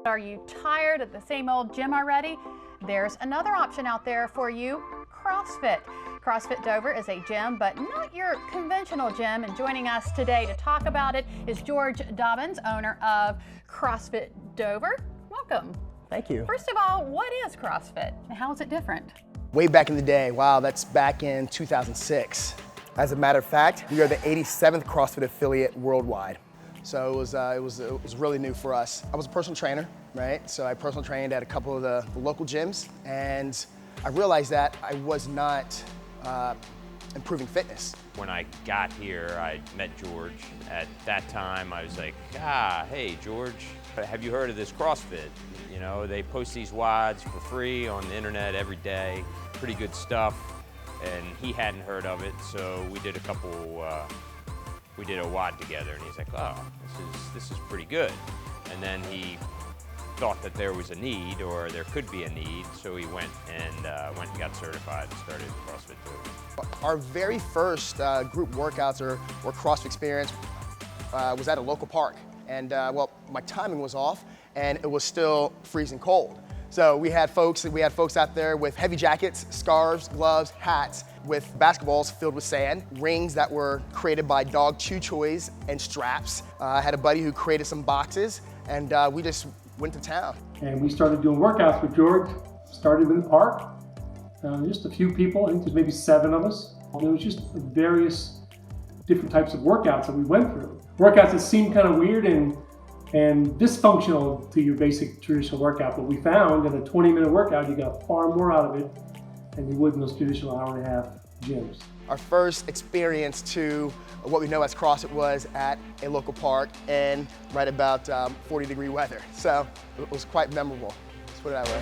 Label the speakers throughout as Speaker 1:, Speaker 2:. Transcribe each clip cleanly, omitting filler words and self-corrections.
Speaker 1: Are you tired of the same old gym already? There's another option out there for you, CrossFit. CrossFit Dover is a gym, but not your conventional gym. And joining us today to talk about it is George Dobbins, owner of CrossFit Dover. Welcome.
Speaker 2: Thank you.
Speaker 1: First of all, what is CrossFit and how is it different?
Speaker 2: Way back in the day, wow, that's back in 2006. As a matter of fact, we are the 87th CrossFit affiliate worldwide. So it was really new for us. I was a personal trainer, right? So I personal trained at a couple of the local gyms, and I realized that I was not improving fitness.
Speaker 3: When I got here, I met George. At that time, I was like, hey, George, have you heard of this CrossFit? You know, they post these WODs for free on the internet every day, pretty good stuff, and he hadn't heard of it, so we did a WOD together, and he's like, oh, this is pretty good. And then he thought that there was a need, or there could be a need, so he went and got certified and started CrossFit Dover.
Speaker 2: Our very first group workouts or CrossFit experience was at a local park. And well, my timing was off, and it was still freezing cold. So we had folks out there with heavy jackets, scarves, gloves, hats, with basketballs filled with sand, rings that were created by dog chew toys and straps. I had a buddy who created some boxes, and we just went to town.
Speaker 4: And we started doing workouts with George. Started in the park, just a few people, I think there's maybe 7 of us. There was just various different types of workouts that we went through. Workouts that seemed kind of weird and dysfunctional to your basic traditional workout, but we found in a 20-minute workout you got far more out of it than you would in those traditional hour-and-a-half gyms.
Speaker 2: Our first experience to what we know as CrossFit was at a local park in right about 40-degree weather. So it was quite memorable, let's put it that way.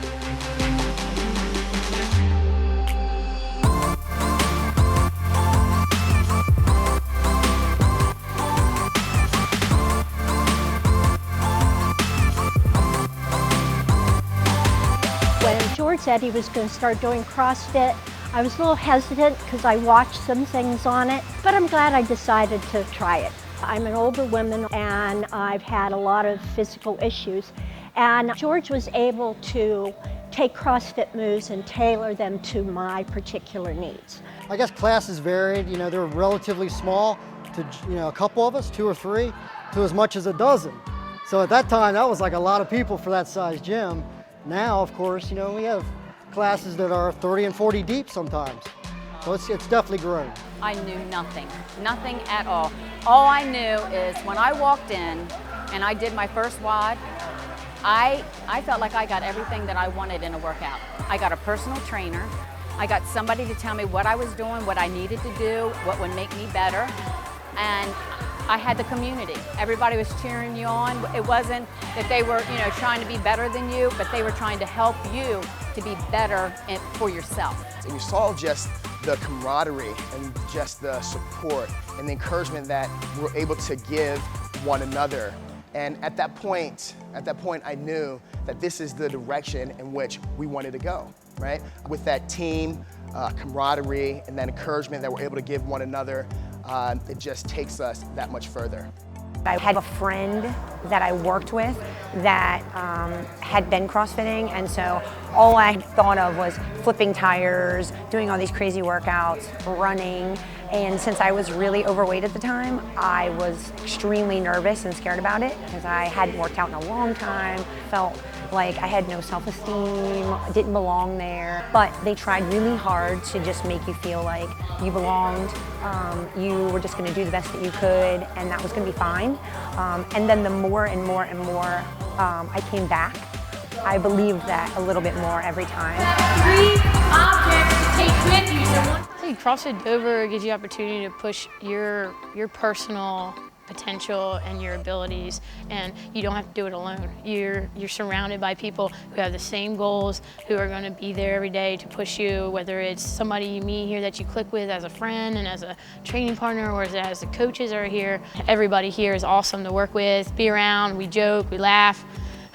Speaker 5: When George said he was going to start doing CrossFit, I was a little hesitant because I watched some things on it, but I'm glad I decided to try it. I'm an older woman and I've had a lot of physical issues, and George was able to take CrossFit moves and tailor them to my particular needs.
Speaker 6: I guess classes varied, they were relatively small to a couple of us, 2 or 3, to as much as a dozen. So at that time, that was like a lot of people for that size gym. Now, of course, we have classes that are 30 and 40 deep sometimes. So it's definitely grown.
Speaker 7: I knew nothing at all. All I knew is when I walked in and I did my first WOD, I felt like I got everything that I wanted in a workout. I got a personal trainer. I got somebody to tell me what I was doing, what I needed to do, what would make me better. And I had the community. Everybody was cheering you on. It wasn't that they were, trying to be better than you, but they were trying to help you to be better for yourself.
Speaker 2: And we saw just the camaraderie and just the support and the encouragement that we're able to give one another. And at that point, I knew that this is the direction in which we wanted to go, right? With that team, camaraderie, and that encouragement that we're able to give one another, it just takes us that much further.
Speaker 8: I had a friend that I worked with that had been CrossFitting, and so all I thought of was flipping tires, doing all these crazy workouts, running, and since I was really overweight at the time, I was extremely nervous and scared about it because I hadn't worked out in a long time, felt like I had no self-esteem, didn't belong there. But they tried really hard to just make you feel like you belonged, you were just gonna do the best that you could, and that was gonna be fine. And then the more and more and more I came back, I believed that a little bit more every time.
Speaker 9: 3 objects to take with you.
Speaker 10: I think CrossFit Dover gives you the opportunity to push your personal potential and your abilities, and you don't have to do it alone. You're surrounded by people who have the same goals, who are going to be there every day to push you, whether it's somebody you meet here that you click with as a friend and as a training partner, or as the coaches are here. Everybody here is awesome to work with, be around, we joke, we laugh.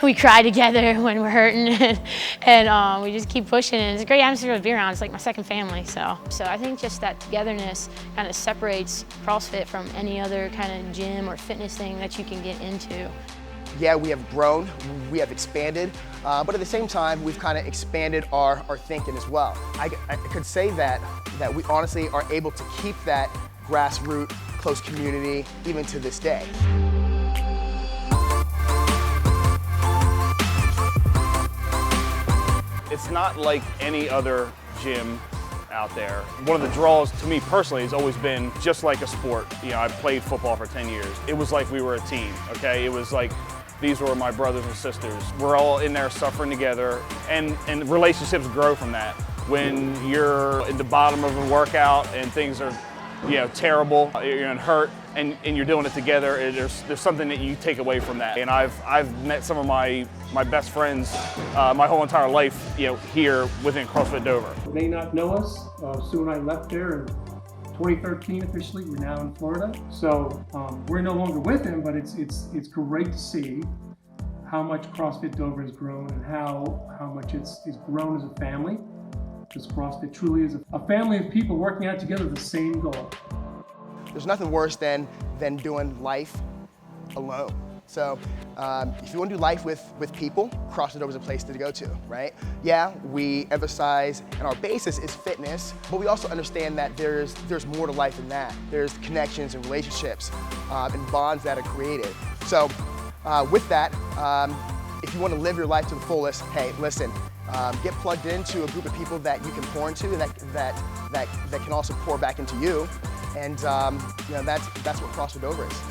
Speaker 10: We cry together when we're hurting, and we just keep pushing. And it's a great atmosphere to be around. It's like my second family. So I think just that togetherness kind of separates CrossFit from any other kind of gym or fitness thing that you can get into.
Speaker 2: yeah, we have grown, we have expanded, but at the same time, we've kind of expanded our thinking as well. I could say that we honestly are able to keep that grassroots, close community, even to this day.
Speaker 11: It's not like any other gym out there. One of the draws to me personally has always been just like a sport. You know, I played football for 10 years. It was like we were a team, okay? It was like these were my brothers and sisters. We're all in there suffering together, and relationships grow from that. When you're at the bottom of a workout and things are, you know, terrible, you're hurt, and you're doing it together, there's something that you take away from that. And I've met some of my best friends my whole entire life, you know, here within CrossFit Dover.
Speaker 4: You may not know us. Sue and I left there in 2013 officially. We're now in Florida, so we're no longer with him. But it's great to see how much CrossFit Dover has grown and how much it's grown as a family. Because CrossFit truly is a family of people working out together with the same goal.
Speaker 2: There's nothing worse than doing life alone. So if you want to do life with people, CrossFit Dover is a place to go to, right? Yeah, we emphasize, and our basis is fitness, but we also understand that there's more to life than that. There's connections and relationships and bonds that are created. So with that, if you want to live your life to the fullest, hey, listen, get plugged into a group of people that you can pour into and that can also pour back into you. And you know, that's what CrossFit Dover is.